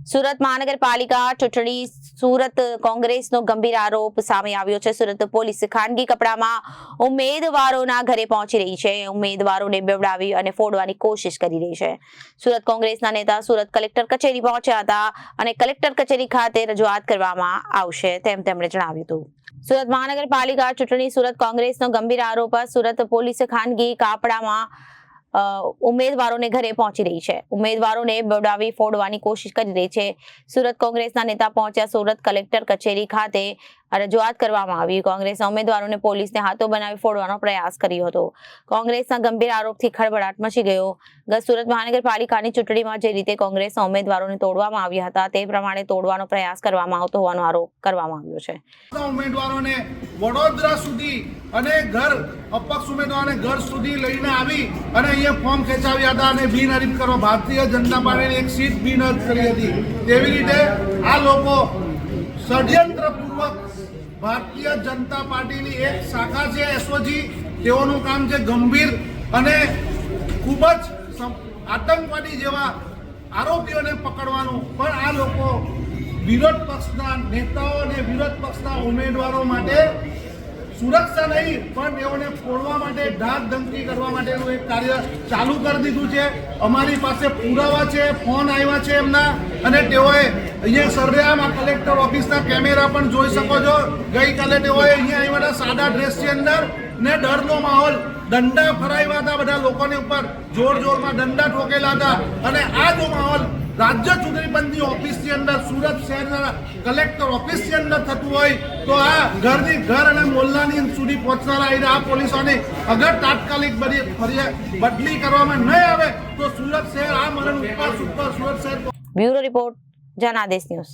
સુરત મહાનગરપાલિકા ચૂંટણી સુરત કોંગ્રેસનો ગંભીર આરોપ સામે આવ્યો છે। સુરત પોલીસ ખાનગી કપડામાં ઉમેદવારોના ઘરે પહોંચી રહી છે, ઉમેદવારોને બેવડાવી અને ફોડવાની કોશિશ કરી રહી છે। સુરત કોંગ્રેસના નેતા સુરત કલેક્ટર કચેરી પહોંચ્યા હતા અને કલેક્ટર કચેરી ખાતે રજૂઆત કરવામાં આવશે તેમ તેમણે જણાવ્યું હતું। સુરત મહાનગરપાલિકા ચૂંટણી સુરત કોંગ્રેસનો ગંભીર આરોપ। સુરત પોલીસ ખાનગી કપડામાં ઉમેદવારોને ઘરે પહોંચી રહી છે, ઉમેદવારોને બેવડાવી ફોડવાની કોશિશ કરી રહી છે। સુરત કોંગ્રેસના નેતા પહોંચ્યા સુરત કલેક્ટર કચેરી ખાતે રજૂઆત કરવામાં આવી। કોંગ્રેસના ઉમેદવારોને પોલીસને હાથો બનાવી ફોડવાનો પ્રયાસ કર્યો હતો। કોંગ્રેસના ગંભીર આરોપથી ખળભળાટ મચી ગયો। ગત સુરત મહાનગરપાલિકાની ચૂંટણીમાં જે રીતે કોંગ્રેસના ઉમેદવારોને તોડવામાં આવ્યા હતા તે પ્રમાણે તોડવાનો પ્રયાસ કરવામાં આવતો હોવાનો આરોપ કરવામાં આવ્યો છે। ઉમેદવારોને વડોદરા સુધી અને ઘર અપક્ષ ઉમેદવારોને ઘર સુધી લઈને આવી અને અહીંયા ફોર્મ ખેંચાવ્યા હતા અને બિનહરીફ કરવા ભારતીય જનતા પાર્ટીની એક સીટ બિનહરીફ કરી હતી। તેવી રીતે આ લોકો ષડયંત્રપૂર્વક ભારતીય જનતા પાર્ટીની એક શાખા છે એસઓજી, તેઓનું કામ છે ગંભીર અને ખૂબ જ આતંકવાદી જેવા આરોપીઓને પકડવાનું। પણ આ લોકો વિરોધ પક્ષના નેતાઓ અને વિરોધ પક્ષના ઉમેદવારો માટે સુરક્ષા નહીં પણ તેઓને ફોડવા માટે ધાક ધમકી કરવા માટેનું એક કાર્ય ચાલુ કરી દીધું છે। અમારી પાસે પુરાવા છે, ફોન આવ્યા છે એમના, અને તેઓએ અહીંયા સરેઆમ આ કલેક્ટર ઓફિસના કેમેરા પણ જોઈ શકો છો। ગઈકાલે તેઓએ અહીંયા આવ્યા સાદા ડ્રેસની અંદર ને ડરનો માહોલ, દંડા ફરાવ્યા હતા બધા લોકોને ઉપર, જોર જોરમાં દંડા ઠોકેલા હતા। અને આ જો માહોલ રાજ્ય ચૂંટણી પંચની ઓફિસની અંદર સુરત શહેરના કલેક્ટર ઓફિસની અંદર થતું હોય તો આ ઘરની ઘર અને મોહલ્લાની સુધી પહોંચનારા આ પોલીસોને અગર તાત્કાલિક બદલી કરવામાં નહીં આવે તો સુરત શહેર આ મરણ ઉપવાસ ઉપર સુરત શહેર। Bureau report, Janadesh news.